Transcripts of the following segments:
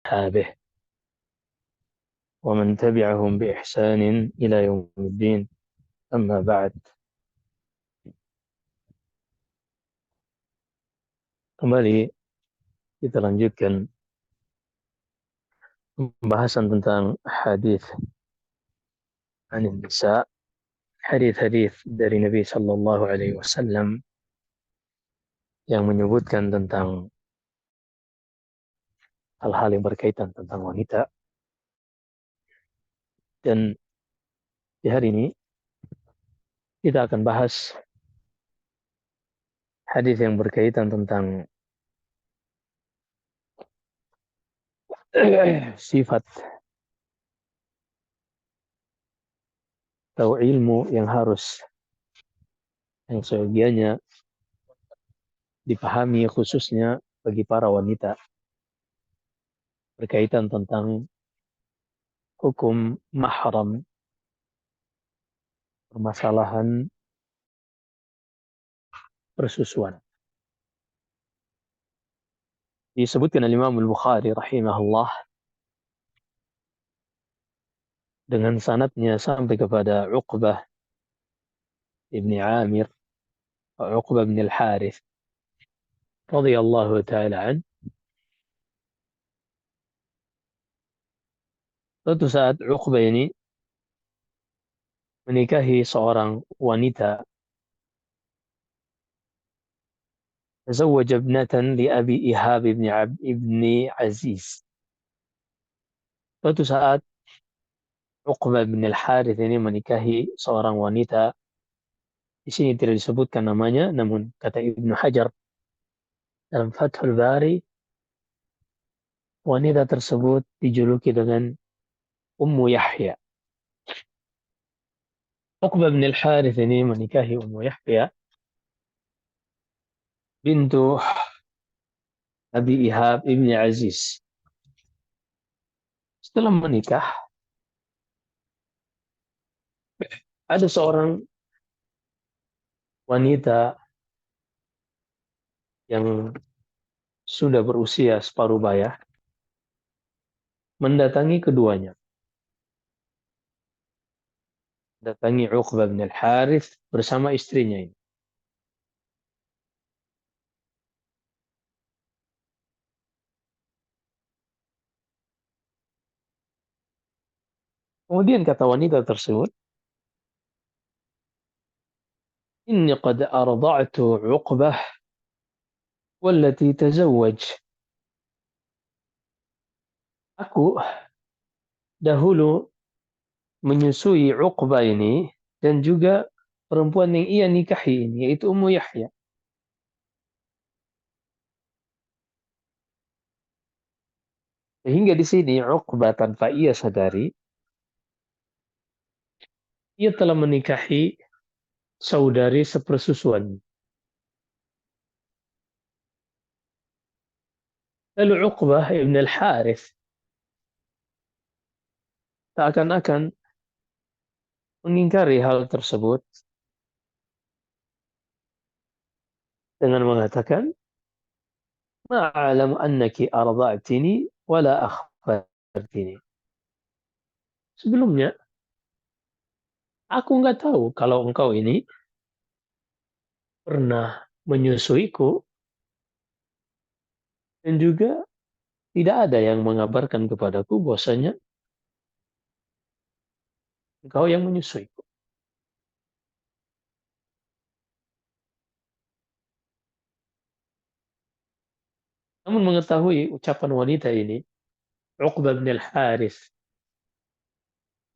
أصحابه ومن تبعهم بإحسان إلى يوم الدين. أما بعد, kembali kita lanjutkan pembahasan tentang hadis an nisa, hadis-hadis dari Nabi Sallallahu Alaihi Wasallam yang menyebutkan tentang hal-hal yang berkaitan tentang wanita. Dan di hari ini kita akan bahas hadis yang berkaitan tentang sifat atau ilmu yang seyogianya dipahami khususnya bagi para wanita berkaitan tentang hukum mahram, permasalahan persusuan. Disebutkan oleh Imam Al-Bukhari rahimahullah dengan sanadnya sampai kepada Uqbah ibni Amir, Uqbah bin Al-Harith radhiyallahu ta'ala an. Suatu saat Uqbah ini menikahi seorang wanita, tazawwaja ibnatan li Abi Ihab ibni Aziz. Suatu saat Uqbah bin Al-Harith ini menikahi seorang wanita. Di sini tidak disebutkan namanya, namun kata Ibnu Hajar dalam Fathul Bari, wanita tersebut dijuluki dengan Ummu Yahya. Uqbah bin Al-Harith ini menikahi Ummu Yahya bintu Abi Ihab ibni Aziz. Setelah menikah, ada seorang wanita yang sudah berusia separuh baya mendatangi keduanya. Mendatangi Uqbah bin Al-Harith bersama istrinya ini. Kemudian kata wanita tersebut, "Inni qad arda'tu Uqbah wallati tazawwaj." Aku dahulu menyusui Uqbah ini dan juga perempuan yang ia nikahi ini, yaitu Ummu Yahya. Sehingga di sini Uqbah tanpa ia sadari, ia telah menikahi saudari sepersusuan. Lalu Uqbah ibn Al-Harith seakan-akan mengingkari hal tersebut dengan mengatakan, "Ma'alam annaki arda'tini wala akhbartini." Sebelumnya, aku nggak tahu kalau engkau ini pernah menyusuiku dan juga tidak ada yang mengabarkan kepadaku bahwasanya engkau yang menyusuiku. Namun mengetahui ucapan wanita ini, Uqbah bin Al-Harith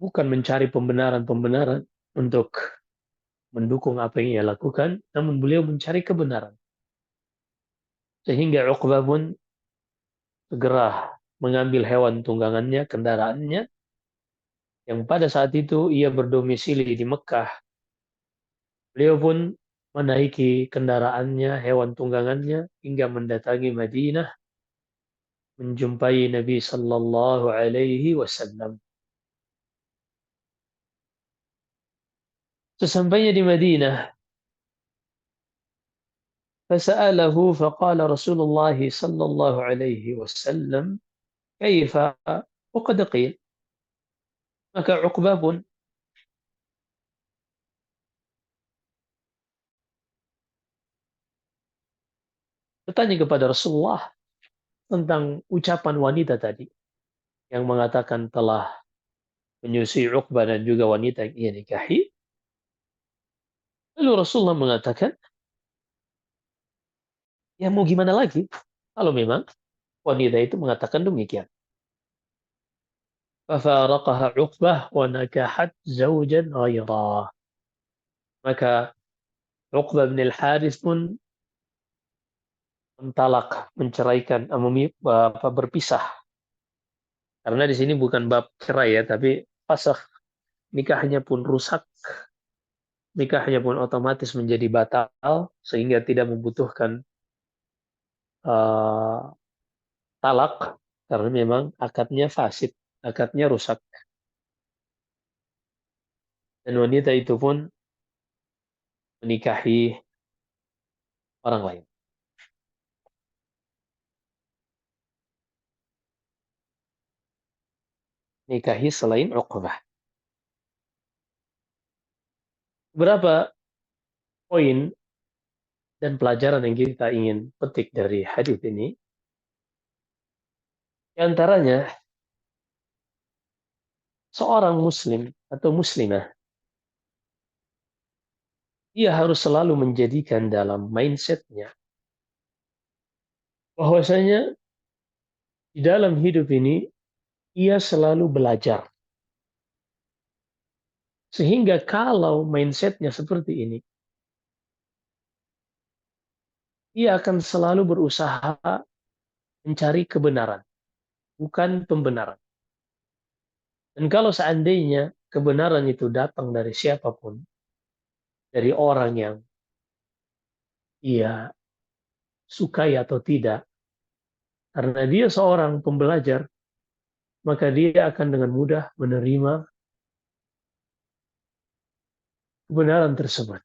bukan mencari pembenaran-pembenaran untuk mendukung apa yang ia lakukan, namun beliau mencari kebenaran. Sehingga Uqbah pun segera mengambil hewan tunggangannya, kendaraannya, yang pada saat itu ia berdomisili di Mekah. Beliau pun menaiki kendaraannya, hewan tunggangannya, hingga mendatangi Madinah, menjumpai Nabi Sallallahu Alaihi Wasallam. Sesampainya di Madinah, فسأله فقال رسول الله صلى الله عليه وسلم kaifa وقد قيل. Maka Uqbah pun bertanya kepada Rasulullah tentang ucapan wanita tadi yang mengatakan telah menyusui Uqbah dan juga wanita yang ia nikahi. Lalu Rasulullah mengatakan, ya mau gimana lagi kalau memang wanita itu mengatakan demikian. Fafaraqaha Uqbah wa nakahat zawjan ghairah. Maka Uqbah bin al-Harith pun mentalak, menceraikan, berpisah. Karena di sini bukan bab cerai ya, tapi fasakh, nikahnya pun rusak, nikahnya pun otomatis menjadi batal sehingga tidak membutuhkan uh, talak karena memang akadnya fasid, akadnya rusak. Dan wanita itu pun menikahi orang lain, nikahi selain Uqbah. Berapa poin dan pelajaran yang kita ingin petik dari hadis ini? Di antaranya, seorang muslim atau muslimah, ia harus selalu menjadikan dalam mindsetnya bahwasanya di dalam hidup ini ia selalu belajar. Sehingga kalau mindsetnya seperti ini, ia akan selalu berusaha mencari kebenaran, bukan pembenaran. Dan kalau seandainya kebenaran itu datang dari siapapun, dari orang yang ia sukai atau tidak, karena dia seorang pembelajar, maka dia akan dengan mudah menerima kebenaran tersebut.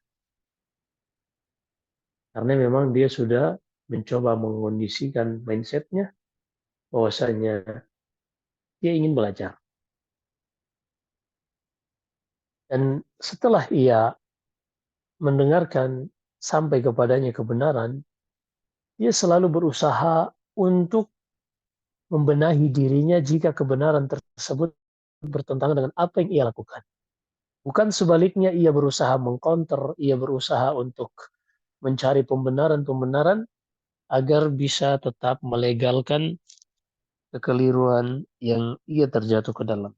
Karena memang dia sudah mencoba mengondisikan mindsetnya bahwasanya dia ingin belajar. Dan setelah ia mendengarkan sampai kepadanya kebenaran, dia selalu berusaha untuk membenahi dirinya jika kebenaran tersebut bertentangan dengan apa yang ia lakukan. Bukan sebaliknya ia berusaha mengcounter, ia berusaha untuk mencari pembenaran-pembenaran agar bisa tetap melegalkan kekeliruan yang ia terjatuh ke dalam.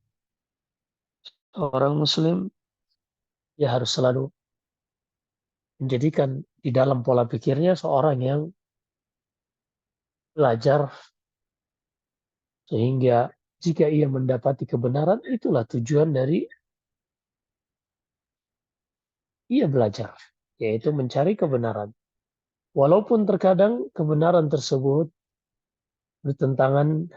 Orang muslim ia harus selalu menjadikan di dalam pola pikirnya seorang yang belajar sehingga jika ia mendapati kebenaran itulah tujuan dari ia belajar, yaitu mencari kebenaran. Walaupun terkadang kebenaran tersebut bertentangan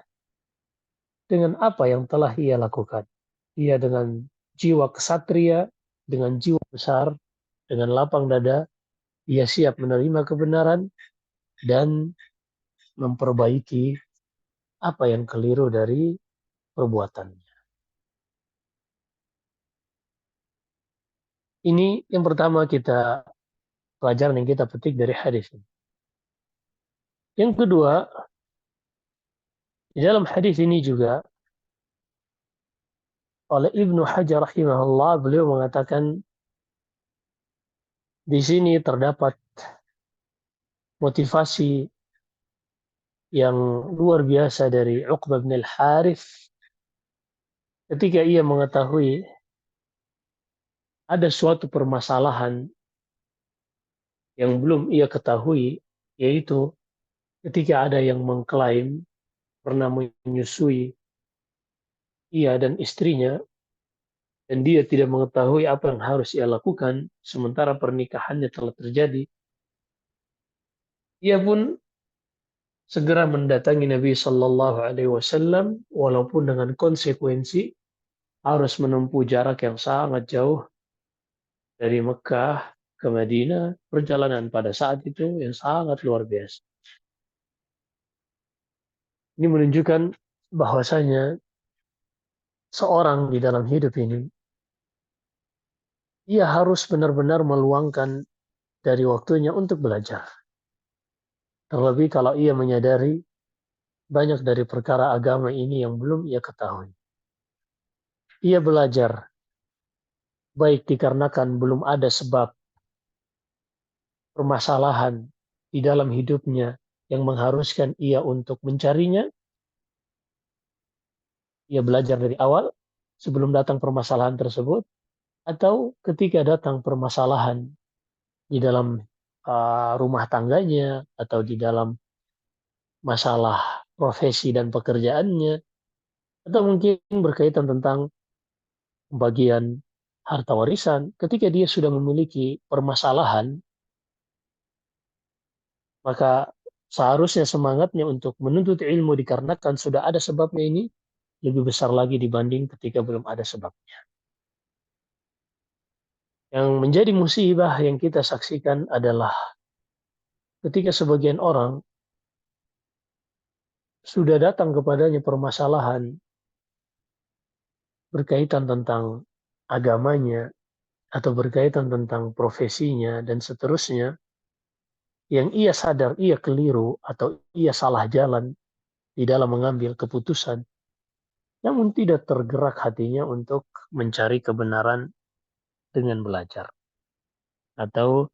dengan apa yang telah ia lakukan. Ia dengan jiwa kesatria, dengan jiwa besar, dengan lapang dada, ia siap menerima kebenaran dan memperbaiki apa yang keliru dari perbuatannya. Ini yang pertama kita pelajaran yang kita petik dari hadis ini. Yang kedua, di dalam hadis ini juga oleh Ibnu Hajar rahimahullah beliau mengatakan di sini terdapat motivasi yang luar biasa dari Uqbah bin al-Harith ketika ia mengetahui ada suatu permasalahan yang belum ia ketahui, yaitu ketika ada yang mengklaim pernah menyusui ia dan istrinya dan dia tidak mengetahui apa yang harus ia lakukan sementara pernikahannya telah terjadi, ia pun segera mendatangi Nabi Shallallahu Alaihi Wasallam walaupun dengan konsekuensi harus menempuh jarak yang sangat jauh dari Mekah ke Madinah, perjalanan pada saat itu yang sangat luar biasa. Ini menunjukkan bahwasanya seorang di dalam hidup ini, ia harus benar-benar meluangkan dari waktunya untuk belajar. Terlebih kalau ia menyadari banyak dari perkara agama ini yang belum ia ketahui. Ia belajar baik dikarenakan belum ada sebab permasalahan di dalam hidupnya yang mengharuskan ia untuk mencarinya, ia belajar dari awal sebelum datang permasalahan tersebut, atau ketika datang permasalahan di dalam rumah tangganya atau di dalam masalah profesi dan pekerjaannya, atau mungkin berkaitan tentang pembagian harta warisan, ketika dia sudah memiliki permasalahan, maka seharusnya semangatnya untuk menuntut ilmu dikarenakan sudah ada sebabnya ini lebih besar lagi dibanding ketika belum ada sebabnya. Yang menjadi musibah yang kita saksikan adalah ketika sebagian orang sudah datang kepadanya permasalahan berkaitan tentang agamanya atau berkaitan tentang profesinya dan seterusnya, yang ia sadar ia keliru atau ia salah jalan di dalam mengambil keputusan, namun tidak tergerak hatinya untuk mencari kebenaran dengan belajar atau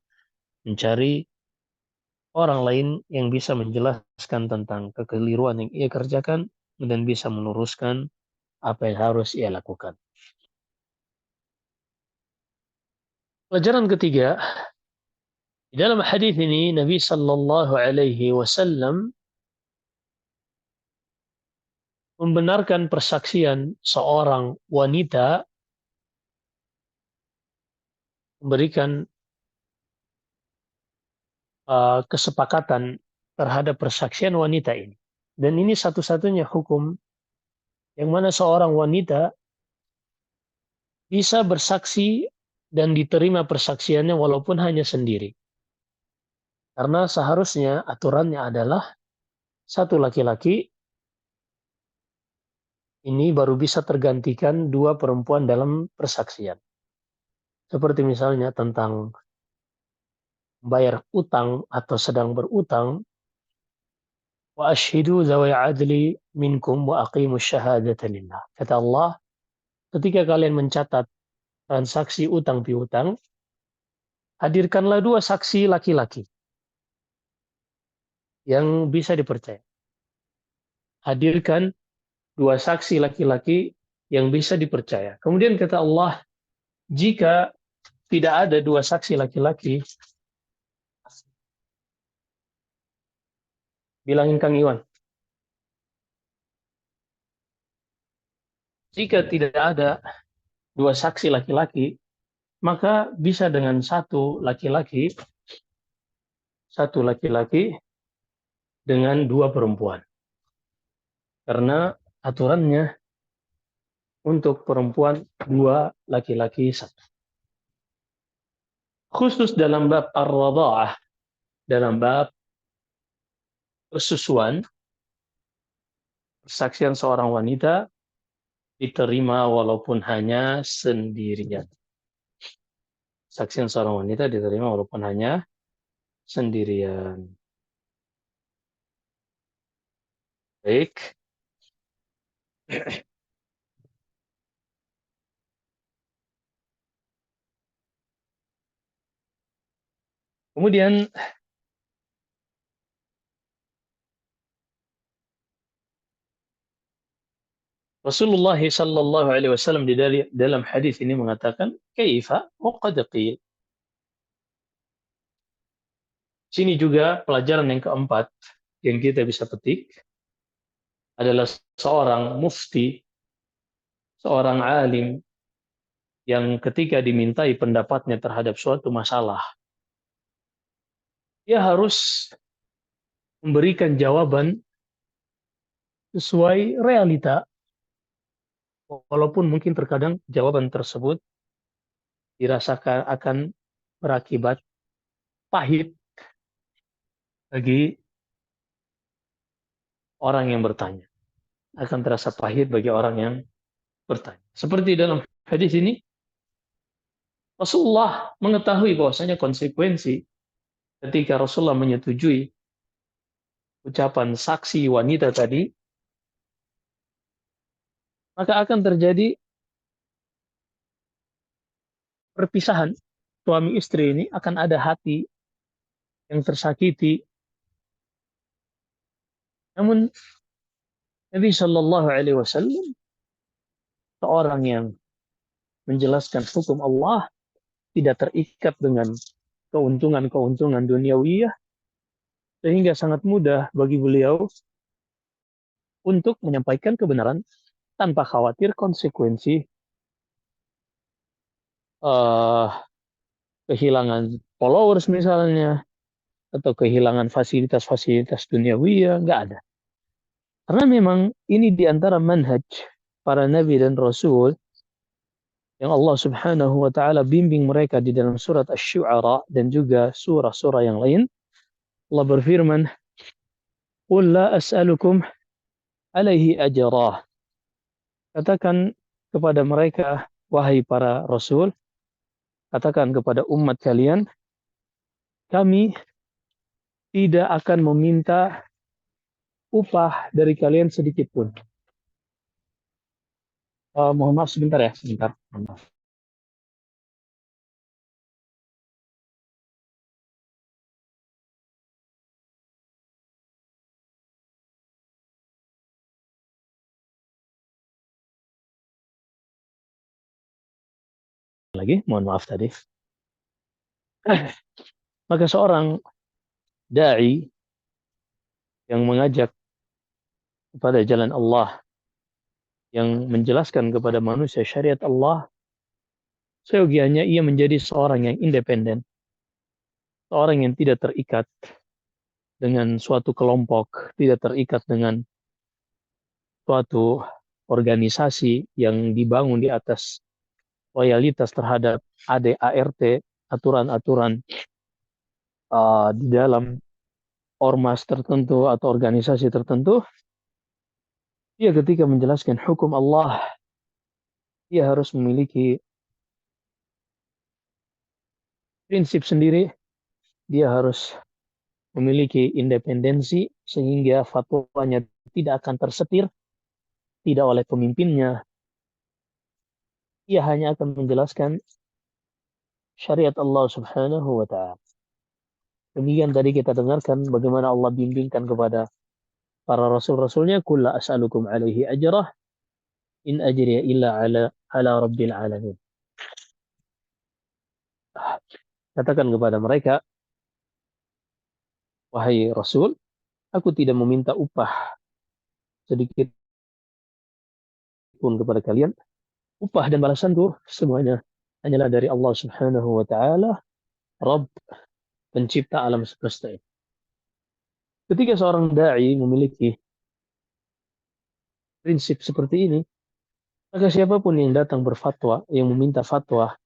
mencari orang lain yang bisa menjelaskan tentang kekeliruan yang ia kerjakan dan bisa meluruskan apa yang harus ia lakukan. Pelajaran ketiga, di dalam hadis ini Nabi Sallallahu Alaihi Wasallam membenarkan persaksian seorang wanita, memberikan kesepakatan terhadap persaksian wanita ini. Dan ini satu-satunya hukum yang mana seorang wanita bisa bersaksi dan diterima persaksiannya walaupun hanya sendiri. Karena seharusnya aturannya adalah satu laki-laki ini baru bisa tergantikan dua perempuan dalam persaksian. Seperti misalnya tentang bayar utang atau sedang berutang, wa ashhidu zawai adli minkum wa aqimus syahadata lillah. Kata Allah, ketika kalian mencatat transaksi utang piutang, hadirkanlah dua saksi laki-laki yang bisa dipercaya. Hadirkan dua saksi laki-laki yang bisa dipercaya. Kemudian kata Allah, jika tidak ada dua saksi laki-laki, bilangin Kang Iwan, jika tidak ada dua saksi laki-laki, maka bisa dengan satu laki-laki dengan dua perempuan. Karena aturannya untuk perempuan dua, laki-laki satu. Khusus dalam bab ar-radha'ah, dalam bab persusuan, persaksian seorang wanita diterima walaupun hanya sendirian. Saksian seorang wanita diterima walaupun hanya sendirian. Baik. Kemudian Rasulullah sallallahu alaihi wasallam di dalam hadis ini mengatakan, "Kaifa wa qad qil." Sini juga pelajaran yang keempat yang kita bisa petik adalah seorang mufti, seorang alim yang ketika dimintai pendapatnya terhadap suatu masalah, dia harus memberikan jawaban sesuai realita, walaupun mungkin terkadang jawaban tersebut dirasakan akan berakibat pahit bagi orang yang bertanya. akan terasa pahit bagi orang yang bertanya. Seperti dalam hadis ini, Rasulullah mengetahui bahwasanya konsekuensi ketika Rasulullah menyetujui ucapan saksi wanita tadi, maka akan terjadi perpisahan. Suami istri ini akan ada hati yang tersakiti. Namun Nabi Shallallahu Alaihi Wasallam seorang yang menjelaskan hukum Allah tidak terikat dengan keuntungan-keuntungan duniawi, sehingga sangat mudah bagi beliau untuk menyampaikan kebenaran tanpa khawatir konsekuensi uh, kehilangan followers misalnya, atau kehilangan fasilitas-fasilitas duniawi, nggak ada. Karena memang ini diantara manhaj para nabi dan rasul yang Allah Subhanahu wa taala bimbing mereka di dalam surat Asy-Syu'ara dan juga surah-surah yang lain. Allah berfirman, "Qul la as'alukum alaihi ajrah." Katakan kepada mereka, wahai para rasul, katakan kepada umat kalian, kami tidak akan meminta upah dari kalian sedikit pun. Mohon maaf sebentar ya, sebentar. Mohon maaf. Lagi, mohon maaf tadi. Maka seorang dai yang mengajak kepada jalan Allah, yang menjelaskan kepada manusia syariat Allah, seyogianya ia menjadi seorang yang independen, seorang yang tidak terikat dengan suatu kelompok, tidak terikat dengan suatu organisasi yang dibangun di atas loyalitas terhadap ADART, aturan-aturan di dalam ormas tertentu atau organisasi tertentu. Dia ketika menjelaskan hukum Allah, dia harus memiliki prinsip sendiri, dia harus memiliki independensi sehingga fatwanya tidak akan tersetir, tidak oleh pemimpinnya. Ia hanya akan menjelaskan syariat Allah Subhanahu wa taala. Demikian tadi kita dengarkan bagaimana Allah bimbingkan kepada para rasul-rasulnya, "Qul la as'alukum alaihi ajrah in ajriya illa ala rabbil alamin." Katakan kepada mereka, wahai Rasul, aku tidak meminta upah sedikit pun kepada kalian. Upah dan balasanku semuanya hanyalah dari Allah Subhanahu wa taala, Rabb, pencipta alam semesta ini. Ketika seorang dai memiliki prinsip seperti ini, maka siapapun yang datang berfatwa, yang meminta fatwa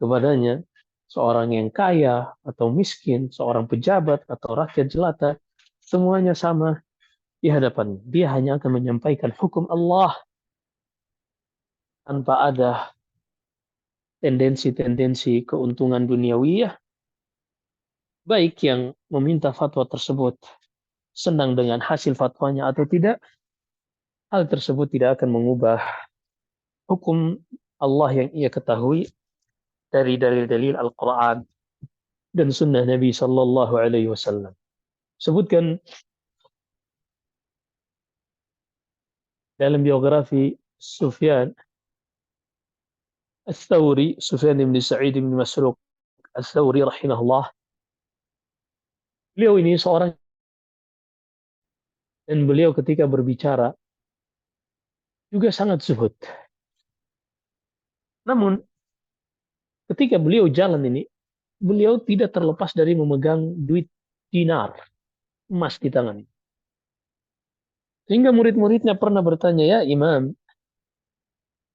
kepadanya, seorang yang kaya atau miskin, seorang pejabat atau rakyat jelata, semuanya sama di hadapan. Dia hanya akan menyampaikan hukum Allah tanpa ada tendensi-tendensi keuntungan duniawi, baik yang meminta fatwa tersebut senang dengan hasil fatwanya atau tidak, hal tersebut tidak akan mengubah hukum Allah yang ia ketahui dari dalil-dalil Al-Quran dan sunnah Nabi Sallallahu Alaihi Wasallam. Sebutkan dalam biografi Sufyan Al-Thawri, Sufyan bin Sa'id bin Masruq Al-Thawri rahimahullah, beliau ini seorang, dan beliau ketika berbicara juga sangat zuhud. Namun ketika beliau jalan ini, beliau tidak terlepas dari memegang duit dinar, emas di tangan. Sehingga murid-muridnya pernah bertanya, ya Imam,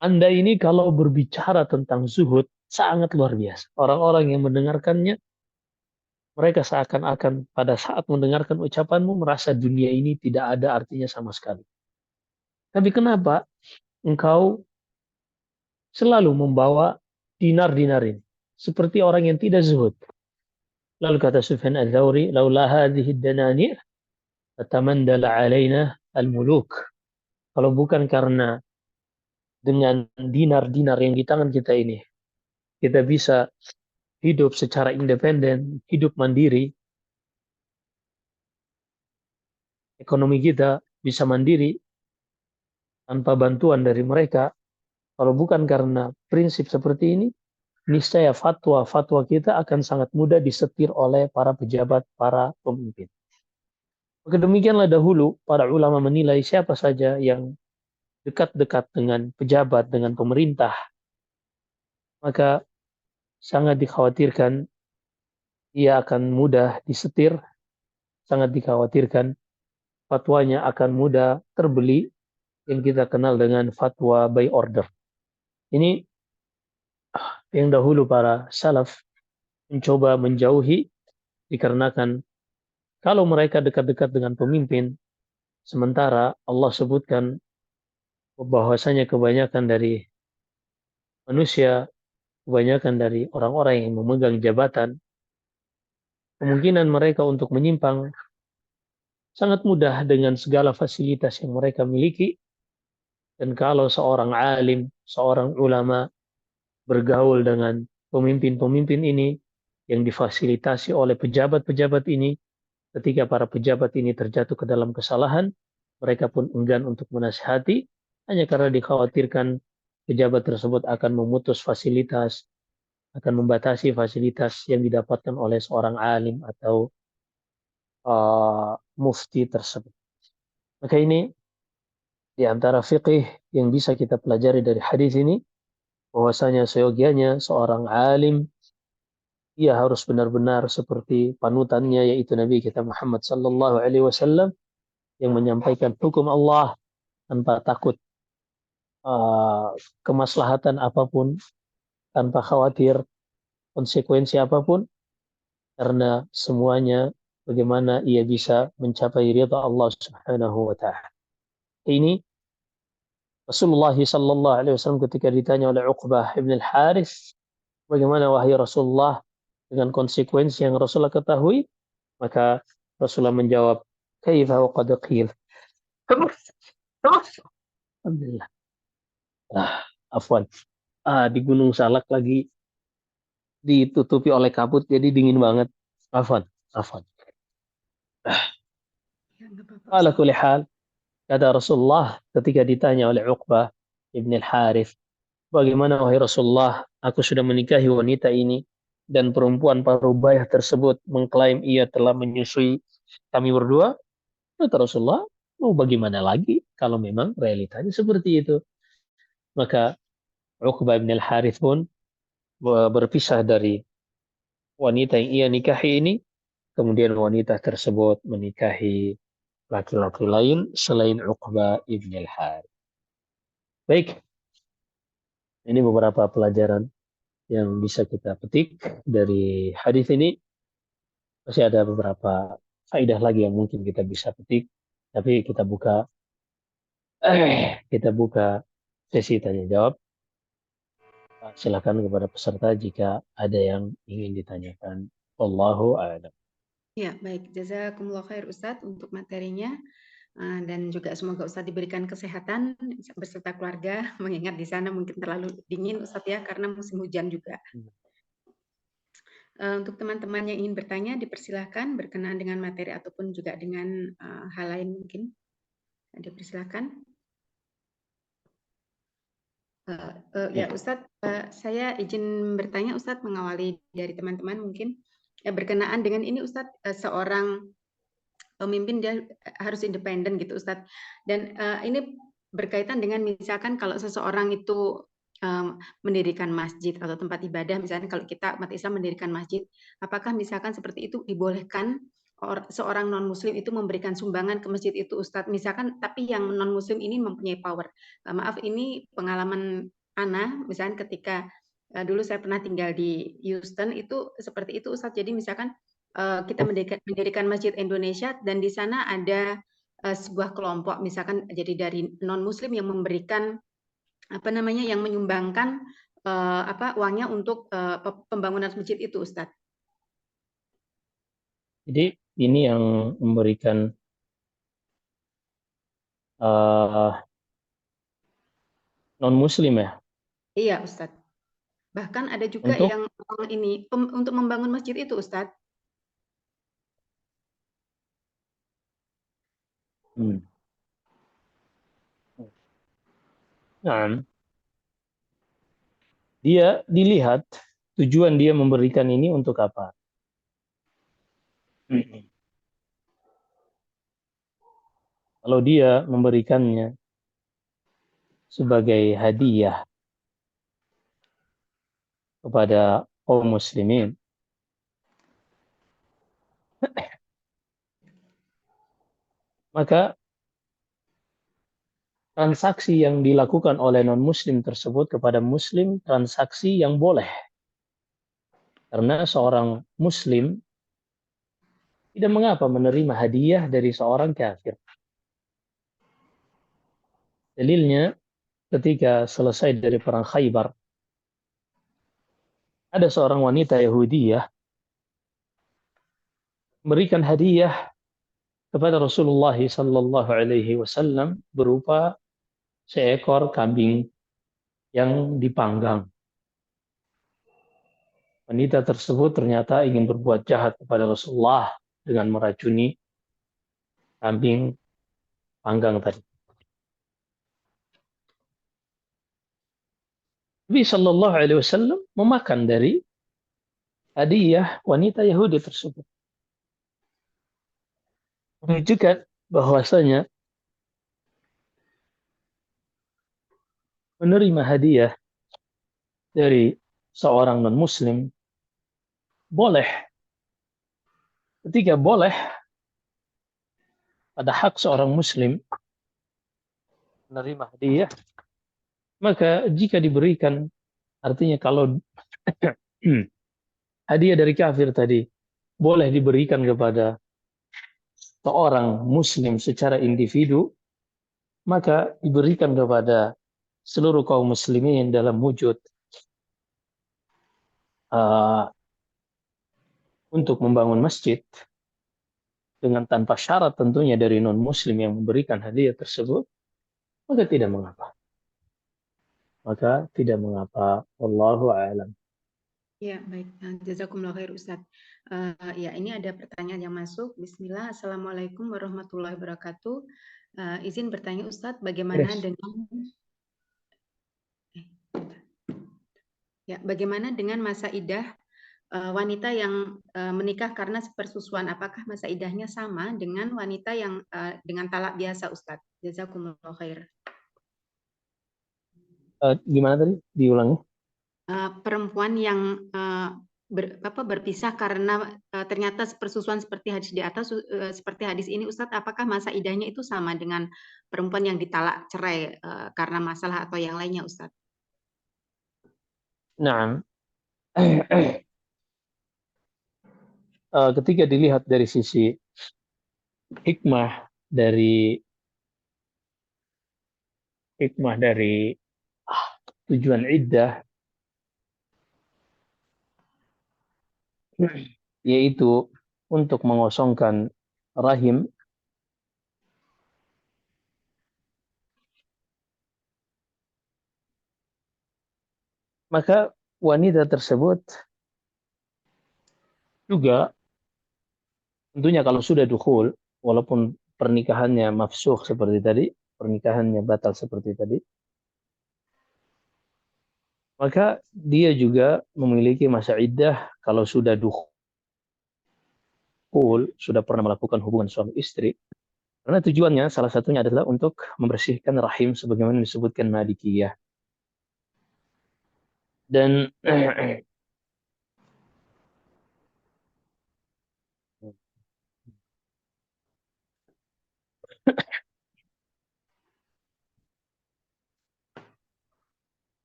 Anda ini kalau berbicara tentang zuhud sangat luar biasa. Orang-orang yang mendengarkannya, mereka seakan-akan pada saat mendengarkan ucapanmu merasa dunia ini tidak ada artinya sama sekali. Tapi kenapa engkau selalu membawa dinar-dinar ini? Seperti orang yang tidak zuhud. Lalu kata Sufyan al-Thawri, laula hadhihi ad-dananir fatamandala alaina al-muluk. Kalau bukan karena dengan dinar-dinar yang di tangan kita ini, kita bisa hidup secara independen, hidup mandiri, ekonomi kita bisa mandiri tanpa bantuan dari mereka. Kalau bukan karena prinsip seperti ini, niscaya fatwa-fatwa kita akan sangat mudah disetir oleh para pejabat, para pemimpin. Maka demikianlah dahulu para ulama menilai siapa saja yang dekat-dekat dengan pejabat, dengan pemerintah, maka sangat dikhawatirkan ia akan mudah disetir, sangat dikhawatirkan fatwanya akan mudah terbeli, yang kita kenal dengan fatwa by order. Ini yang dahulu para salaf mencoba menjauhi, dikarenakan kalau mereka dekat-dekat dengan pemimpin, sementara Allah sebutkan bahwasanya kebanyakan dari manusia, kebanyakan dari orang-orang yang memegang jabatan, kemungkinan mereka untuk menyimpang sangat mudah dengan segala fasilitas yang mereka miliki. Dan kalau seorang alim, seorang ulama bergaul dengan pemimpin-pemimpin ini yang difasilitasi oleh pejabat-pejabat ini, ketika para pejabat ini terjatuh ke dalam kesalahan, mereka pun enggan untuk menasihati, hanya karena dikhawatirkan pejabat tersebut akan memutus fasilitas, akan membatasi fasilitas yang didapatkan oleh seorang alim atau mufti tersebut. Maka ini di antara fikih yang bisa kita pelajari dari hadis ini, bahwasanya seyogianya seorang alim ia harus benar-benar seperti panutannya, yaitu Nabi kita Muhammad sallallahu alaihi wasallam, yang menyampaikan hukum Allah tanpa takut kemaslahatan apapun, tanpa khawatir konsekuensi apapun, karena semuanya bagaimana ia bisa mencapai ridha Allah Subhanahu wa taala. Ini Rasulullah sallallahu alaihi wasallam ketika ditanya oleh Uqbah ibn al-Harith, bagaimana wahai Rasulullah dengan konsekuensi yang Rasulullah ketahui, maka Rasulullah menjawab, kaifa wa qad qil. Alhamdulillah. Afwan. Di Gunung Salak lagi ditutupi oleh kabut jadi dingin banget. Afwan, afwan. Ala kulli hal, kata Rasulullah ketika ditanya oleh Uqbah ibn al-Harith, bagaimana wahai Rasulullah, aku sudah menikahi wanita ini dan perempuan paruh-baya tersebut mengklaim ia telah menyusui kami berdua. Kata Rasulullah, mau bagaimana lagi kalau memang realitanya seperti itu. Maka Uqbah bin al-Harith pun berpisah dari wanita yang ia nikahi ini. Kemudian wanita tersebut menikahi laki-laki lain selain Uqbah ibn al-Harith. Baik, ini beberapa pelajaran yang bisa kita petik dari hadis ini. Masih ada beberapa faedah lagi yang mungkin kita bisa petik, tapi kita buka sesi tanya jawab. Silakan kepada peserta jika ada yang ingin ditanyakan. Wallahu a'lam. Ya, baik. Jazakumullah khair Ustadz untuk materinya. Dan juga semoga Ustadz diberikan kesehatan beserta keluarga, mengingat di sana mungkin terlalu dingin Ustadz ya, karena musim hujan juga. Untuk teman-teman yang ingin bertanya, dipersilahkan berkenaan dengan materi ataupun juga dengan hal lain mungkin. Dipersilahkan. Ya Ustadz, saya izin bertanya Ustadz, mengawali dari teman-teman mungkin. Berkenaan dengan ini Ustadz, seorang pemimpin dia harus independen gitu Ustadz. Dan ini berkaitan dengan misalkan kalau seseorang itu mendirikan masjid atau tempat ibadah, misalkan kalau kita umat Islam mendirikan masjid, apakah misalkan seperti itu dibolehkan seorang non-muslim itu memberikan sumbangan ke masjid itu Ustadz, misalkan tapi yang non-muslim ini mempunyai power. Maaf, ini pengalaman Ana, misalkan ketika dulu saya pernah tinggal di Houston, itu seperti itu Ustadz. Jadi misalkan kita mendirikan Masjid Indonesia dan di sana ada sebuah kelompok, misalkan jadi dari non Muslim yang memberikan yang menyumbangkan uangnya untuk pembangunan masjid itu, Ustadz. Jadi ini yang memberikan non Muslim ya Iya, Ustadz. Bahkan ada juga untuk yang untuk membangun masjid itu, Ustadz. hmm, nah, dia dilihat tujuan dia memberikan ini untuk apa. Kalau dia memberikannya sebagai hadiah kepada kaum muslimin, maka transaksi yang dilakukan oleh non-muslim tersebut kepada muslim transaksi yang boleh. Karena seorang muslim tidak mengapa menerima hadiah dari seorang kafir. Dalilnya ketika selesai dari perang Khaybar, ada seorang wanita Yahudiyah memberikan hadiah kepada Rasulullah sallallahu alaihi wasallam berupa seekor kambing yang dipanggang. Wanita tersebut ternyata ingin berbuat jahat kepada Rasulullah dengan meracuni kambing panggang tadi. Nabi Shallallahu Alaihi Wasallam memakan dari hadiah wanita Yahudi tersebut, menunjukkan bahwasanya menerima hadiah dari seorang non-Muslim boleh. Ketika boleh pada hak seorang Muslim menerima hadiah, maka jika diberikan, artinya kalau hadiah dari kafir tadi boleh diberikan kepada seorang Muslim secara individu, maka diberikan kepada seluruh kaum muslimin dalam wujud uh, untuk membangun masjid dengan tanpa syarat tentunya dari non muslim yang memberikan hadiah tersebut, maka tidak mengapa. Maka tidak mengapa. Wallahu a'lam. Ya, baik. Jazakumullah khair, Ustadz. Ya, ini ada pertanyaan yang masuk. Bismillah. Assalamualaikum warahmatullahi wabarakatuh. Izin bertanya, Ustadz, bagaimana Yes. dengan bagaimana dengan masa idah wanita yang menikah karena persusuan? Apakah masa idahnya sama dengan wanita yang dengan talak biasa, Ustadz? Jazakumullah khair. Gimana tadi? Diulangi. Perempuan yang berpisah karena ternyata persusuan seperti hadis di atas, seperti hadis ini, Ustadz, apakah masa idahnya itu sama dengan perempuan yang ditalak cerai karena masalah atau yang lainnya, Ustadz? Nah, ketika dilihat dari sisi hikmah dari hikmah dari tujuan iddah, yaitu untuk mengosongkan rahim, maka wanita tersebut juga tentunya kalau sudah dukhul, walaupun pernikahannya mafsuh seperti tadi, pernikahannya batal seperti tadi, maka dia juga memiliki masa iddah kalau sudah dukhul, sudah pernah melakukan hubungan suami istri. Karena tujuannya salah satunya adalah untuk membersihkan rahim sebagaimana disebutkan Malikiyah. Dan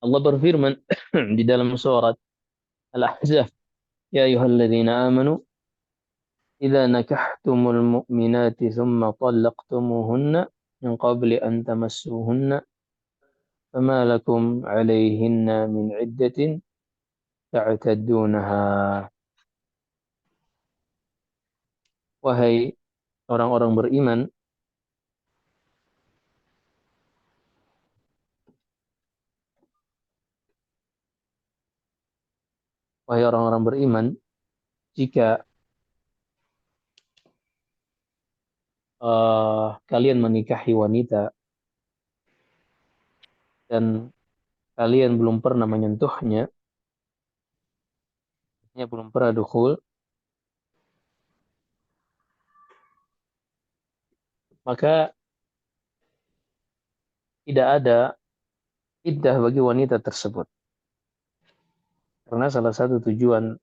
Allah berfirman di dalam surat Al-Ahzab, "Ya ayyuhalladzina amanu إذا نكحتم المؤمنات ثم طلقتموهن من قبل أن تمسوهن فما لكم عليهن من عدة تعتدونها. Wahai orang-orang beriman, wahai orang-orang beriman, jika kalian menikahi wanita dan kalian belum pernah menyentuhnya, belum pernah dukhul, maka tidak ada iddah bagi wanita tersebut. Karena salah satu tujuan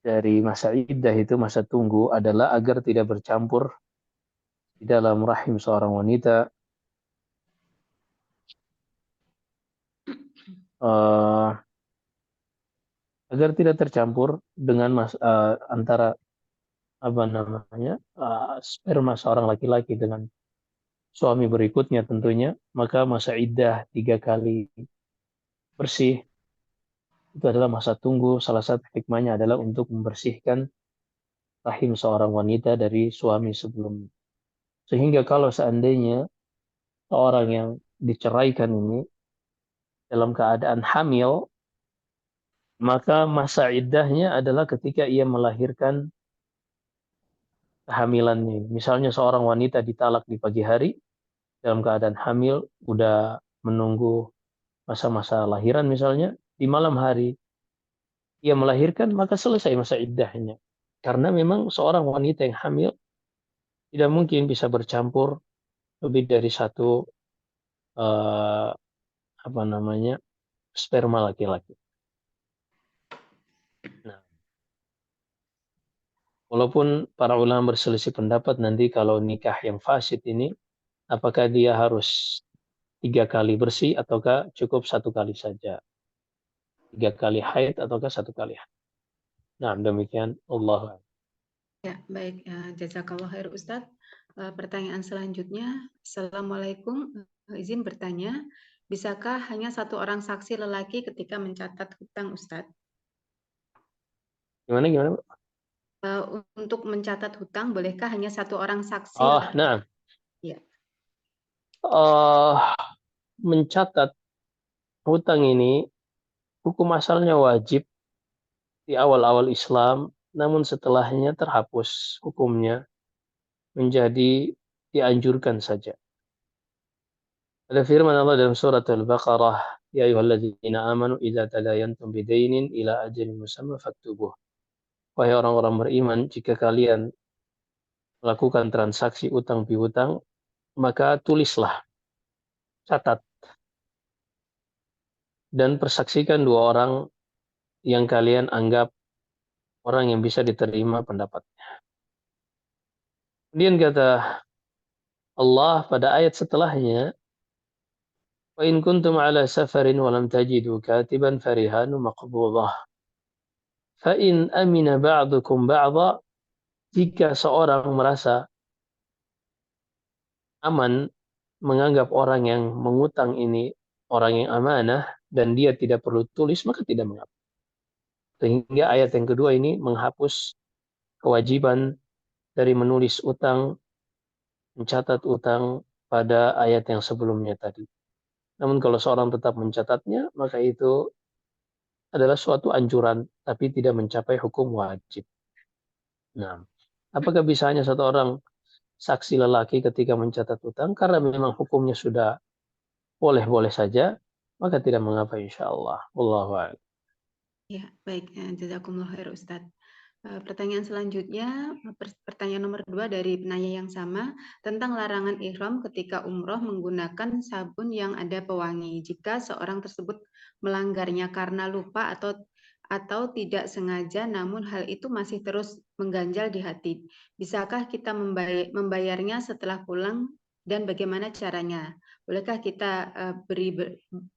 dari masa iddah itu, masa tunggu, adalah agar tidak bercampur di dalam rahim seorang wanita uh, agar tidak tercampur dengan antara apa namanya sperma seorang laki-laki dengan suami berikutnya tentunya. Maka masa iddah 3 kali bersih itu adalah masa tunggu. Salah satu hikmahnya adalah untuk membersihkan rahim seorang wanita dari suami sebelumnya. Sehingga kalau seandainya seorang yang diceraikan ini dalam keadaan hamil, maka masa iddahnya adalah ketika ia melahirkan kehamilannya. Misalnya seorang wanita ditalak di pagi hari dalam keadaan hamil, udah menunggu masa-masa lahiran misalnya, di malam hari ia melahirkan, maka selesai masa iddahnya. Karena memang seorang wanita yang hamil tidak mungkin bisa bercampur lebih dari satu eh, apa namanya sperma laki-laki. Nah, walaupun para ulama berselisih pendapat nanti kalau nikah yang fasid ini, apakah dia harus 3 kali bersih ataukah cukup 1 kali saja? 3 kali haid ataukah 1 kali haid? Nah, demikian Allah. Ya, baik. Jazakallah khair Ustadz. Pertanyaan selanjutnya, Assalamualaikum. Izin bertanya, bisakah hanya satu orang saksi lelaki ketika mencatat hutang Ustadz? Gimana? Untuk mencatat hutang, bolehkah hanya satu orang saksi Oh, lelaki? nah, Ya. mencatat hutang ini hukum asalnya wajib di awal-awal Islam, namun setelahnya terhapus hukumnya menjadi dianjurkan saja. Ada firman Allah dalam surat Al-Baqarah, ya ayyuhalladzina amanu idza tadayantum bidainin ila ajalin musamma faktubuh. Wahai orang-orang beriman, jika kalian melakukan transaksi utang piutang, maka tulislah, catat, dan persaksikan 2 orang yang kalian anggap orang yang bisa diterima pendapat. Kemudian kata Allah pada ayat setelahnya, wa in kuntum ala safarin wa lam tajidu katiban farihanu maqbudah. Fa in amina ba'dukum ba'dha, jika seorang merasa aman menganggap orang yang mengutang ini orang yang amanah dan dia tidak perlu tulis, maka tidak mengapa. Sehingga ayat yang kedua ini menghapus kewajiban dari menulis utang, mencatat utang pada ayat yang sebelumnya tadi. Namun kalau seorang tetap mencatatnya, maka itu adalah suatu anjuran, tapi tidak mencapai hukum wajib. Nah, apakah bisa hanya satu orang saksi lelaki ketika mencatat utang? Karena memang hukumnya sudah boleh-boleh saja, maka tidak mengapa insya Allah. Wallahu a'lam. Ya, baik. Jazakumullah khair Ustadz. Pertanyaan selanjutnya, pertanyaan nomor 2 dari penanya yang sama, tentang larangan ihram ketika umroh menggunakan sabun yang ada pewangi. Jika seorang tersebut melanggarnya karena lupa atau tidak sengaja, namun hal itu masih terus mengganjal di hati. Bisakah kita membayarnya setelah pulang dan bagaimana caranya? Bolehkah kita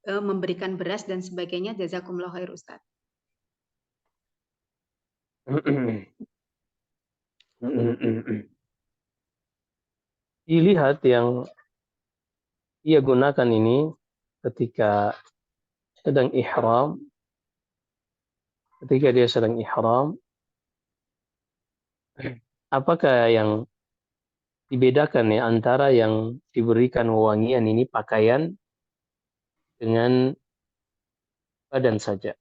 memberikan beras dan sebagainya? Jazakumullah khair Ustadz. Dilihat yang ia gunakan ini ketika sedang ihram, ketika dia sedang ihram, apakah yang dibedakan ya antara yang diberikan wewangian ini pakaian dengan badan saja.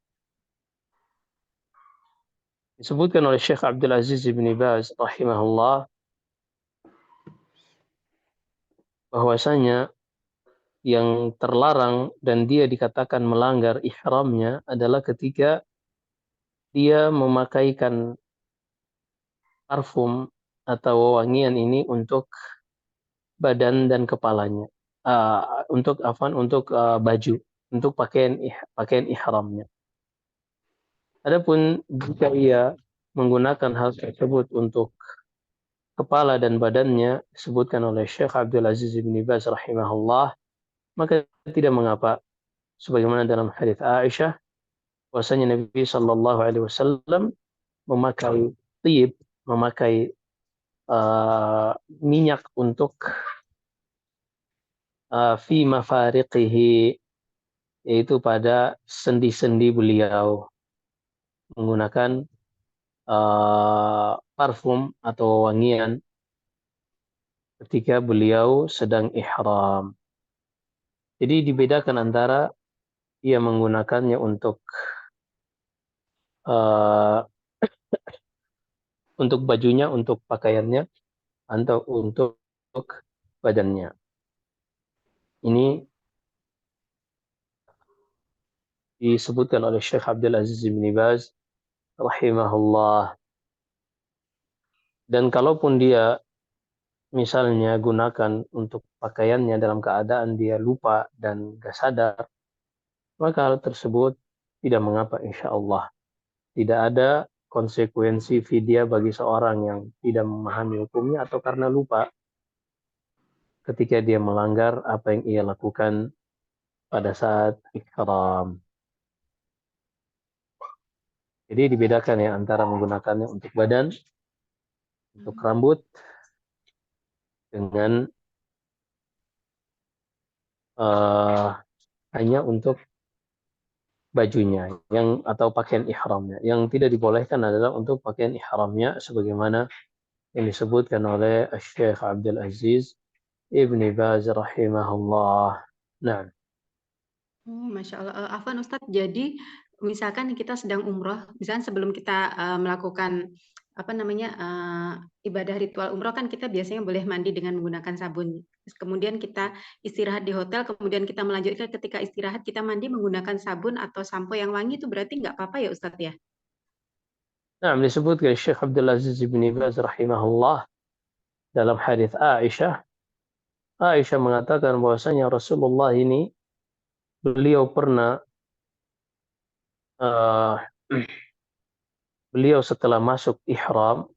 Disebutkan oleh Syekh Abdul Aziz bin Baz rahimahullah bahwasanya yang terlarang dan dia dikatakan melanggar ihramnya adalah ketika dia memakaikan parfum atau wewangian ini untuk badan dan kepalanya. Untuk baju, untuk pakaian ihramnya. Adapun jika ia menggunakan hal tersebut untuk kepala dan badannya, disebutkan oleh Syekh Abdul Aziz bin Baz rahimahullah, maka tidak mengapa. Sebagaimana dalam hadis Aisyah, bahwasanya Nabi Shallallahu Alaihi Wasallam memakai tib, memakai minyak untuk fi mafariqihi, yaitu pada sendi-sendi beliau, menggunakan parfum atau wangian ketika beliau sedang ihram. Jadi dibedakan antara ia menggunakannya uh, untuk bajunya, untuk pakaiannya, atau untuk badannya. Ini disebutkan oleh Syekh Abdul Aziz bin Baz rahimahullah. Dan kalaupun dia misalnya gunakan untuk pakaiannya dalam keadaan dia lupa dan gak sadar, maka hal tersebut tidak mengapa insya Allah. Tidak ada konsekuensi fidyah bagi seorang yang tidak memahami hukumnya atau karena lupa ketika dia melanggar apa yang ia lakukan pada saat ihram. Jadi dibedakan ya antara menggunakannya untuk badan, untuk rambut, dengan hanya untuk bajunya yang atau pakaian ihramnya. Yang tidak dibolehkan adalah untuk pakaian ihramnya sebagaimana yang disebutkan oleh Syekh Abdul Aziz Ibni Baz rahimahullah. Nah, Oh, Masya Allah. Afwan Ustadz, jadi misalkan kita sedang umroh, misalkan sebelum kita melakukan apa namanya ibadah ritual umroh kan kita biasanya boleh mandi dengan menggunakan sabun. Terus kemudian kita istirahat di hotel, kemudian kita melanjutkan ketika istirahat kita mandi menggunakan sabun atau sampo yang wangi itu berarti nggak apa-apa ya Ustadz ya? nah disebutkan Syekh Abdul Aziz Ibni Baz rahimahullah dalam hadis Aisyah. Aisyah mengatakan bahwasanya Rasulullah ini beliau pernah uh, beliau setelah masuk ihram,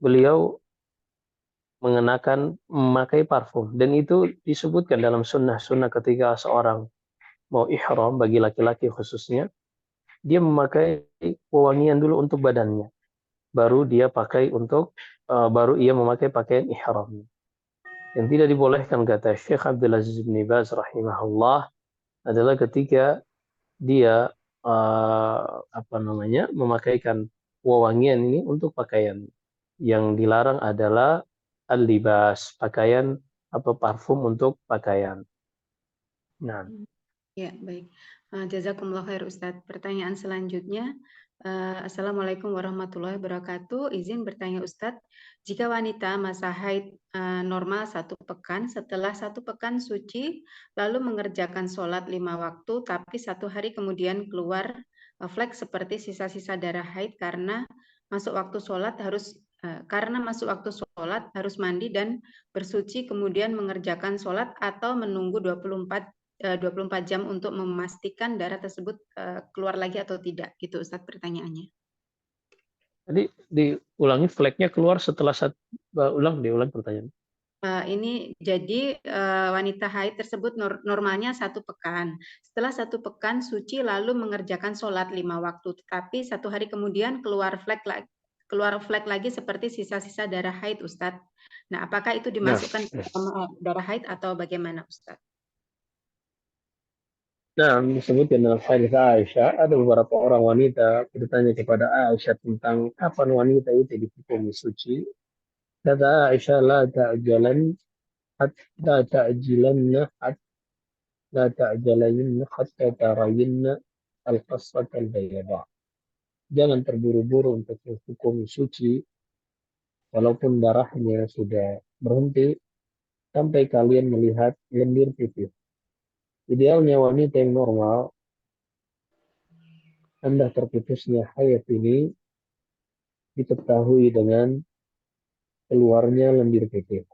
beliau mengenakan memakai parfum, dan itu disebutkan dalam sunnah ketika seorang mau ihram bagi laki-laki khususnya, dia memakai wewangian dulu untuk badannya, baru dia pakai baru ia memakai pakaian ihram. Yang tidak dibolehkan kata Syekh Abdul Aziz bin Baz rahimahullah adalah ketika dia memakaikan wewangian ini untuk pakaian. Yang dilarang adalah al-libas, pakaian atau parfum untuk pakaian. Nah, Ya, baik. Jazakumullah khair Ustadz. Pertanyaan selanjutnya, Assalamualaikum warahmatullahi wabarakatuh. Izin bertanya Ustadz, jika wanita masa haid normal 1 pekan, setelah 1 pekan suci, lalu mengerjakan sholat 5 waktu, tapi 1 hari kemudian keluar flek seperti sisa-sisa darah haid karena masuk waktu sholat harus mandi dan bersuci kemudian mengerjakan sholat atau menunggu 24 jam untuk memastikan darah tersebut keluar lagi atau tidak, gitu Ustadz pertanyaannya. tadi diulangi flagnya keluar setelah diulang pertanyaan. Ini jadi wanita haid tersebut normalnya 1 pekan. Setelah 1 pekan suci lalu mengerjakan sholat 5 waktu, tetapi 1 hari kemudian keluar flek keluar flek lagi seperti sisa-sisa darah haid, Ustadz. Nah, apakah itu Nah, dimasukkan darah haid atau bagaimana, Ustadz? nah, disebutkan dalam hadis Aisyah, ada beberapa orang wanita bertanya kepada Aisyah tentang kapan wanita itu dihukumi suci. Kata Aisyah, la ta'jilanna la ta'jalanna hatta tarayinna al-qasrat al-bayda. Jangan terburu-buru untuk menghukum suci walaupun darahnya sudah berhenti sampai kalian melihat lendir putih. Idealnya wanita yang normal, tanda terputusnya haid ini diketahui dengan keluarnya lendir putih.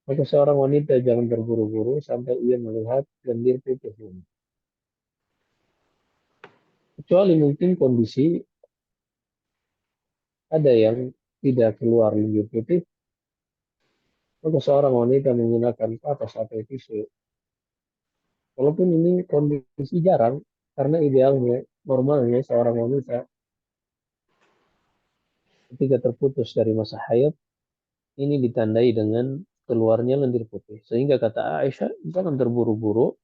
Maka seorang wanita jangan terburu-buru sampai ia melihat lendir putih ini. Kecuali mungkin kondisi ada yang tidak keluar lendir putih, maka seorang wanita menggunakan kapas atau tisu. Walaupun ini kondisi jarang, karena idealnya, normalnya seorang wanita ketika terputus dari masa haid, ini ditandai dengan keluarnya lendir putih. Sehingga kata Aisyah, jangan terburu-buru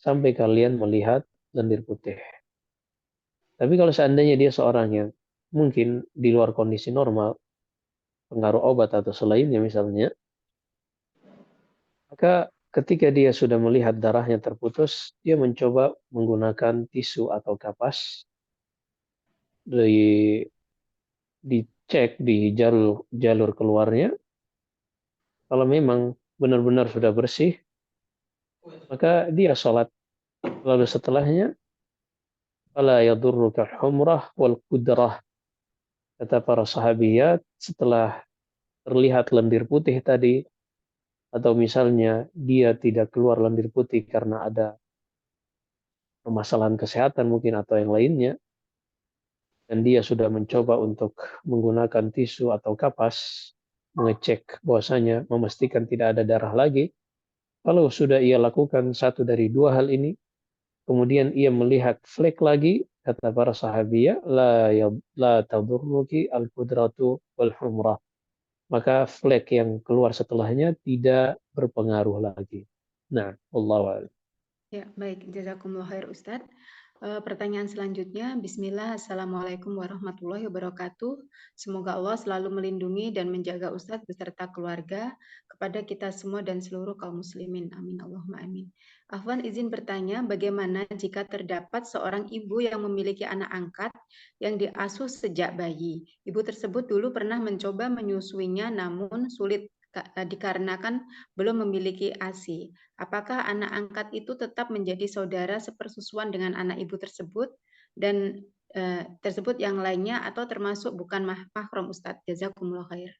sampai kalian melihat lendir putih. Tapi kalau seandainya dia seorang yang mungkin di luar kondisi normal, pengaruh obat atau selainnya misalnya, maka ketika dia sudah melihat darahnya terputus, dia mencoba menggunakan tisu atau kapas, dicek di jalur keluarnya. Kalau memang benar-benar sudah bersih, maka dia sholat. Lalu setelahnya, fala yadurruka humrah wal kudrah. Kata para sahabiyat, setelah terlihat lendir putih tadi, atau misalnya dia tidak keluar lendir putih karena ada permasalahan kesehatan mungkin atau yang lainnya, dan dia sudah mencoba untuk menggunakan tisu atau kapas, mengecek bahwasanya memastikan tidak ada darah lagi. Kalau sudah ia lakukan satu dari dua hal ini, kemudian ia melihat flek lagi, kata para sahabiah, la tadurruki al-qudratu wal humrah. Maka flek yang keluar setelahnya tidak berpengaruh lagi. Nah, wallahu a'lam. Ya, baik. Jazakumullah khair, Ustadz. Pertanyaan selanjutnya, Bismillah, Assalamualaikum warahmatullahi wabarakatuh. Semoga Allah selalu melindungi dan menjaga Ustadz beserta keluarga kepada kita semua dan seluruh kaum muslimin. Amin. Allahumma amin. Afwan izin bertanya, bagaimana jika terdapat seorang ibu yang memiliki anak angkat yang diasuh sejak bayi? Ibu tersebut dulu pernah mencoba menyusuinya namun sulit dikarenakan belum memiliki ASI. Apakah anak angkat itu tetap menjadi saudara sepersusuan dengan anak ibu tersebut dan tersebut yang lainnya atau termasuk bukan mahram, Ustadz? Jazakumullah khair.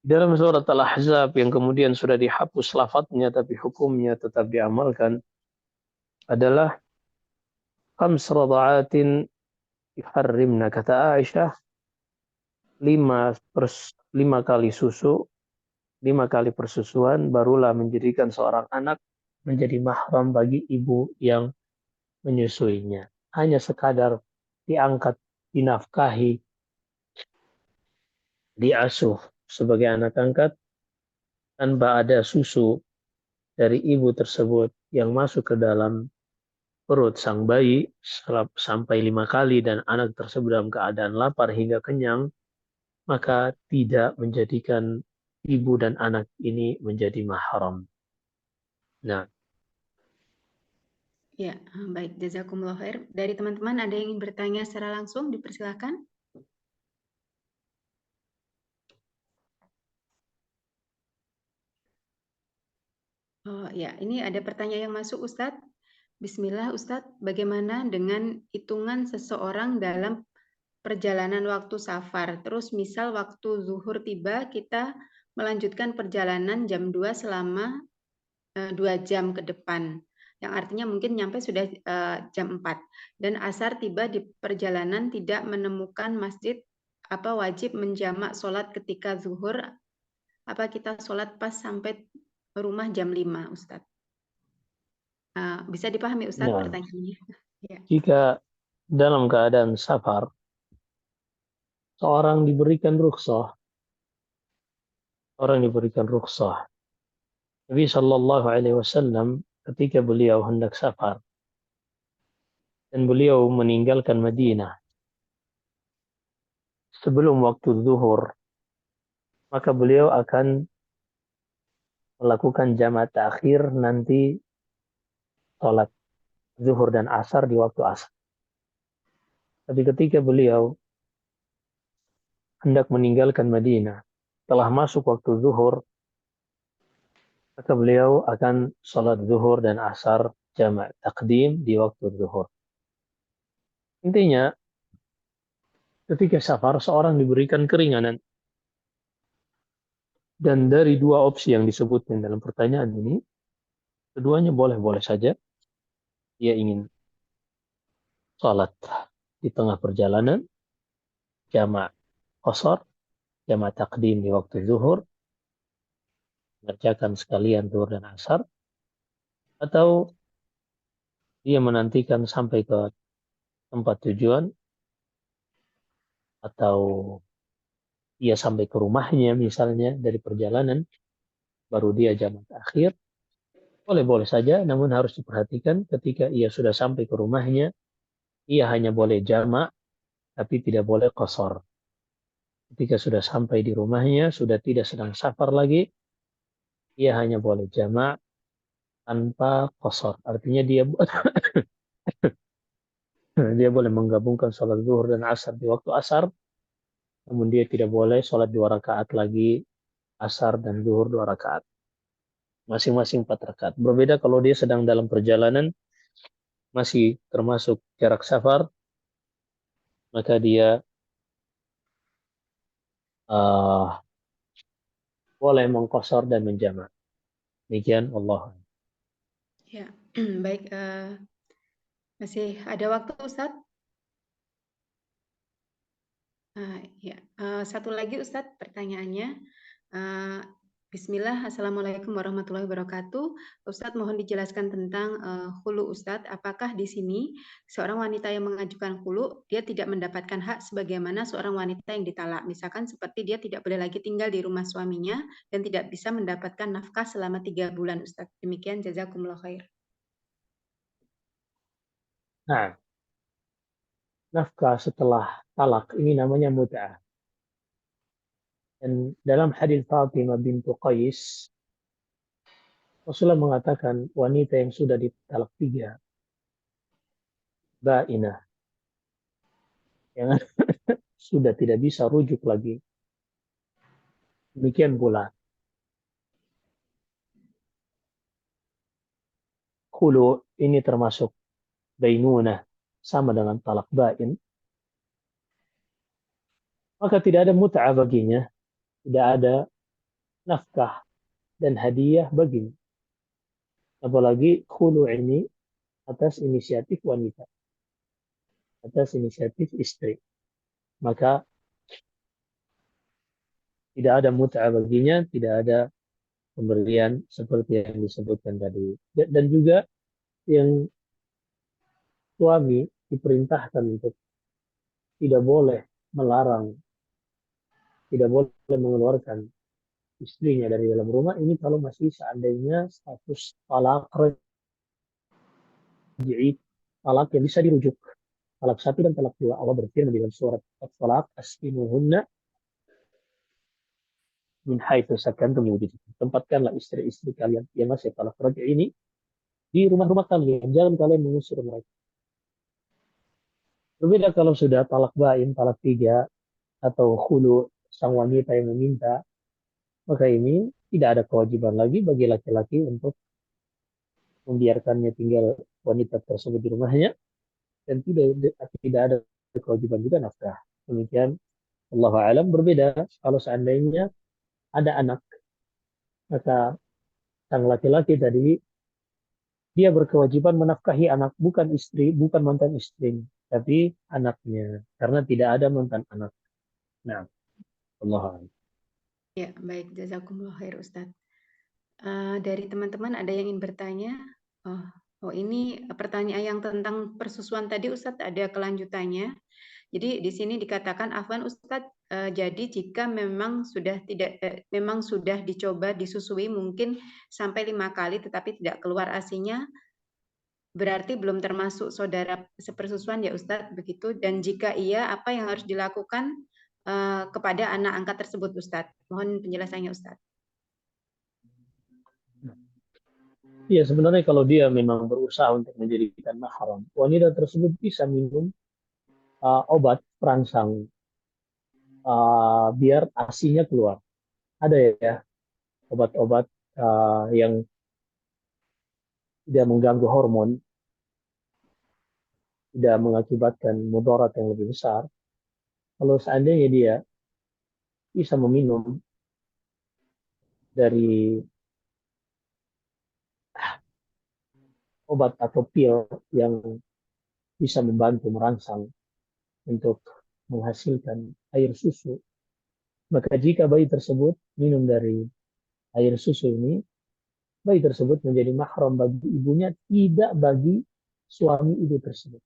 Dalam surat Al-Ahzab yang kemudian sudah dihapus lafadznya tapi hukumnya tetap diamalkan adalah khams rada'atin yuharrimna, kata Aisyah, lima kali susu, 5 kali persusuan barulah menjadikan seorang anak menjadi mahram bagi ibu yang menyusuinya. Hanya sekadar diangkat, dinafkahi, diasuh sebagai anak angkat tanpa ada susu dari ibu tersebut yang masuk ke dalam perut sang bayi sampai 5 kali dan anak tersebut dalam keadaan lapar hingga kenyang, maka tidak menjadikan ibu dan anak ini menjadi mahram. Nah, Ya, baik. Jazakumullah khair. Dari teman-teman ada yang ingin bertanya secara langsung, dipersilakan. Oh ya, ini ada pertanyaan yang masuk, Ustadz. Bismillah, Ustadz. Bagaimana dengan hitungan seseorang dalam perjalanan waktu safar? Terus misal waktu zuhur tiba, kita melanjutkan perjalanan jam 2 selama 2 jam ke depan. Yang artinya mungkin nyampe sudah jam 4. Dan asar tiba di perjalanan tidak menemukan masjid, apa wajib menjamak sholat ketika zuhur? Apa kita sholat pas sampai rumah jam 5, Ustadz? Bisa dipahami, Ustadz, nah, pertanyaannya? Ya. jika dalam keadaan safar seorang diberikan rukhsah, orang diberikan rukhsah. Nabi Shallallahu Alaihi Wasallam ketika beliau hendak safar dan beliau meninggalkan Madinah sebelum waktu zuhur, maka beliau akan melakukan jamak takhir nanti sholat zuhur dan asar di waktu asar. Tapi ketika beliau hendak meninggalkan Madinah, telah masuk waktu zuhur, maka beliau akan sholat zuhur dan asar jamak takdim di waktu zuhur. Intinya, ketika safar, seorang diberikan keringanan. Dan dari dua opsi yang disebutkan dalam pertanyaan ini, keduanya boleh-boleh saja. Dia ingin sholat di tengah perjalanan, jamak qasar, jamak takdim di waktu zuhur, mengerjakan sekalian zuhur dan asar, atau dia menantikan sampai ke tempat tujuan, atau dia sampai ke rumahnya misalnya dari perjalanan, baru dia jamak akhir. Boleh-boleh saja, namun harus diperhatikan ketika ia sudah sampai ke rumahnya, ia hanya boleh jamak, tapi tidak boleh qasar. Ketika sudah sampai di rumahnya, sudah tidak sedang safar lagi, ia hanya boleh jamak tanpa qasar. Artinya dia dia boleh menggabungkan sholat zuhur dan asar di waktu asar, namun dia tidak boleh sholat 2 rakaat lagi, asar dan zuhur 2 rakaat. Masing-masing 4 rakaat. Berbeda kalau dia sedang dalam perjalanan, masih termasuk jarak safar, maka dia uh, boleh mengqasar dan menjamak. Demikian Allah. Ya, baik. Masih ada waktu, Ustadz? Ya, satu lagi Ustadz pertanyaannya. Bismillah, Assalamualaikum warahmatullahi wabarakatuh. Ustadz mohon dijelaskan tentang khulu Ustadz. Apakah di sini seorang wanita yang mengajukan khulu, dia tidak mendapatkan hak sebagaimana seorang wanita yang ditalak. Misalkan seperti dia tidak boleh lagi tinggal di rumah suaminya dan tidak bisa mendapatkan nafkah selama 3 bulan Ustadz. Demikian, jazakumullah khair. Nah, nafkah setelah talak ini namanya mut'ah. Dan dalam hadis Fatimah bintu Qais, Rasulullah mengatakan wanita yang sudah ditalak 3, ba'inah, yang sudah tidak bisa rujuk lagi. Demikian pula khulu ini termasuk bainunah, sama dengan talak ba'in. Maka tidak ada mut'ah baginya, tidak ada nafkah dan hadiah baginya. Apalagi khulu ini atas inisiatif wanita, atas inisiatif istri. Maka tidak ada mut'ah baginya, tidak ada pemberian seperti yang disebutkan tadi. Dan juga yang suami diperintahkan untuk tidak boleh melarang, tidak boleh mengeluarkan istrinya dari dalam rumah ini kalau masih seandainya status talak raj'i, talak yang bisa dirujuk. Talak 1 dan talak 2. Allah berfirman dalam surat At-Talaq, askinuhunna min haitsu sakantum min wujdikum. Tempatkanlah istri-istri kalian yang masih talak raj'i ini di rumah-rumah kalian, jangan kalian mengusir mereka. Berbeda kalau sudah talak bain, talak 3, atau khulu, sang wanita yang meminta, maka ini tidak ada kewajiban lagi bagi laki-laki untuk membiarkannya tinggal wanita tersebut di rumahnya, dan tidak ada kewajiban juga nafkah. Demikian Allah alam. Berbeda kalau seandainya ada anak, maka sang laki-laki tadi dia berkewajiban menafkahi anak, bukan istri, bukan mantan istri, tapi anaknya, karena tidak ada mantan anak. Nah, Allah alam. Ya, baik. Jazakumullah khair Ustadz. Dari teman-teman ada yang ingin bertanya? Oh, ini pertanyaan yang tentang persusuan tadi Ustadz ada kelanjutannya. Jadi di sini dikatakan Afwan Ustadz, jadi jika memang sudah memang sudah dicoba disusui mungkin sampai 5 kali tetapi tidak keluar ASINY-nya, berarti belum termasuk saudara sepersusuan ya Ustadz begitu. Dan jika iya, apa yang harus dilakukan kepada anak angkat tersebut Ustadz? Mohon penjelasannya Ustadz. Ya, sebenarnya kalau dia memang berusaha untuk menjadikan mahram, wanita tersebut bisa minum obat perangsang biar ASINY-nya keluar. Ada ya obat-obat yang tidak mengganggu hormon, tidak mengakibatkan mudarat yang lebih besar. Kalau seandainya dia bisa meminum dari obat atau pil yang bisa membantu merangsang untuk menghasilkan air susu, maka jika bayi tersebut minum dari air susu ini, bayi tersebut menjadi mahram bagi ibunya, tidak bagi suami ibu tersebut.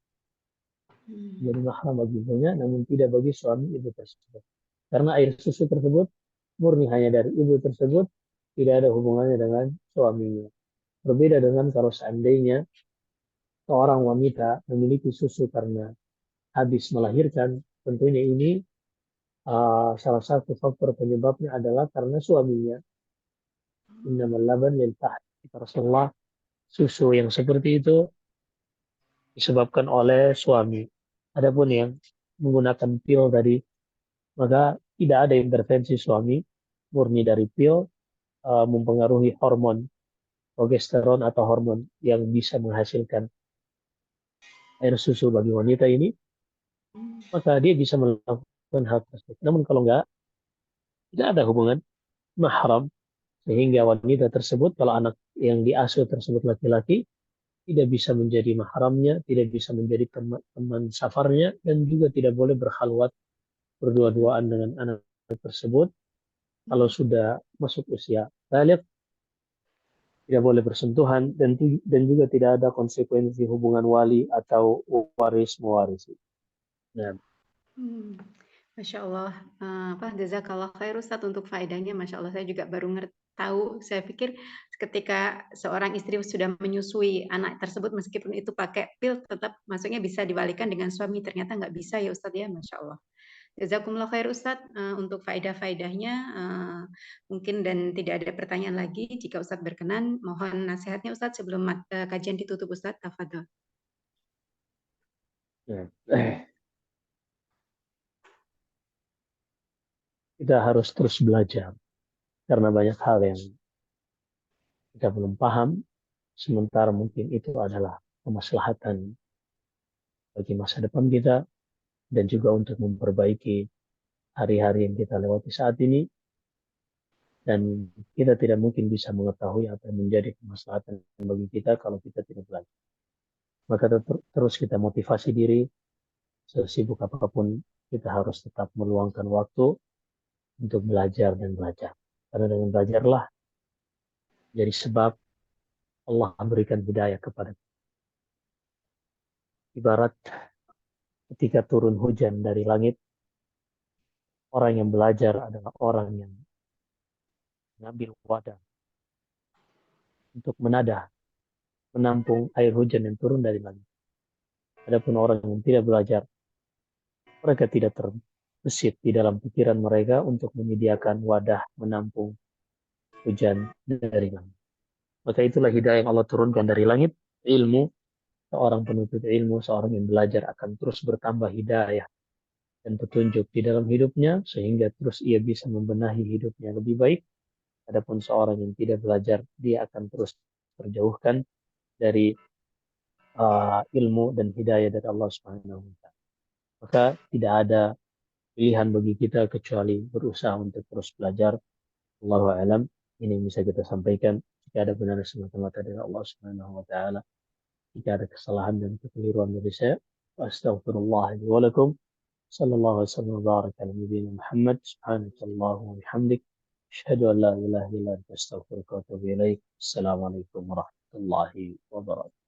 Jadi mahram bagi ibunya, namun tidak bagi suami ibu tersebut. Karena air susu tersebut murni hanya dari ibu tersebut, tidak ada hubungannya dengan suaminya. Berbeda dengan kalau seandainya seorang wanita memiliki susu karena habis melahirkan, tentunya ini salah satu faktor penyebabnya adalah karena suaminya. Innamal laban lil fahd. Rasulullah, susu yang seperti itu disebabkan oleh suami. Adapun yang menggunakan pil tadi, maka tidak ada intervensi suami, murni dari pil, mempengaruhi hormon progesteron atau hormon yang bisa menghasilkan air susu bagi wanita ini, maka dia bisa melakukan hal tersebut. Namun kalau enggak, tidak ada hubungan mahram, sehingga wanita tersebut, kalau anak yang diasuh tersebut laki-laki, tidak bisa menjadi mahramnya, tidak bisa menjadi teman safarnya, dan juga tidak boleh berkhalwat berdua-duaan dengan anak tersebut. Kalau sudah masuk usia balik, tidak boleh bersentuhan, dan juga tidak ada konsekuensi hubungan wali atau waris mewarisi. Nah, Masya Allah, jazakallah khair Ustadz untuk faedahnya. Masya Allah, saya juga baru tahu. Saya pikir ketika seorang istri sudah menyusui anak tersebut, meskipun itu pakai pil, tetap maksudnya bisa dibalikan dengan suami. Ternyata nggak bisa ya Ustadz ya, Masya Allah. Jazakumullah khair Ustadz untuk faedah-faedahnya. Mungkin dan tidak ada pertanyaan lagi. Jika Ustadz berkenan, mohon nasihatnya Ustadz sebelum kajian ditutup Ustadz. Tafadhol. kita harus terus belajar karena banyak hal yang kita belum paham, sementara mungkin itu adalah kemaslahatan bagi masa depan kita dan juga untuk memperbaiki hari-hari yang kita lewati saat ini, dan kita tidak mungkin bisa mengetahui apa yang menjadi kemaslahatan bagi kita kalau kita tidak belajar. Maka terus kita motivasi diri, sesibuk apapun kita harus tetap meluangkan waktu untuk belajar dan belajar. Karena dengan belajarlah jadi sebab Allah memberikan hidayah kepada kita. Ibarat ketika turun hujan dari langit, orang yang belajar adalah orang yang mengambil wadah untuk menampung air hujan yang turun dari langit. Adapun orang yang tidak belajar, mereka tidak terbesit di dalam pikiran mereka untuk menyediakan wadah menampung hujan dari langit. Maka itulah hidayah yang Allah turunkan dari langit, ilmu. Seorang penuntut ilmu, seorang yang belajar akan terus bertambah hidayah dan petunjuk di dalam hidupnya, sehingga terus ia bisa membenahi hidupnya lebih baik. Adapun seorang yang tidak belajar, dia akan terus terjauhkan dari ilmu dan hidayah dari Allah Subhanahu wa taala. Maka tidak ada pilihan bagi kita kecuali berusaha untuk terus belajar. Allahu a'lam. Ini yang bisa kita sampaikan. Jika ada benar semata-mata dari Allah Subhanahu wa taala, jika ada kesalahan dan kekeliruan dari saya, astaghfirullah li wa lakum. Sallallahu alaihi wasallam wa baraka ala nabiyyina Muhammad. Subhanakallahumma wa bihamdik, asyhadu an la ilaha illa anta astaghfiruka wa atubu ilaik. Assalamualaikum warahmatullahi wabarakatuh.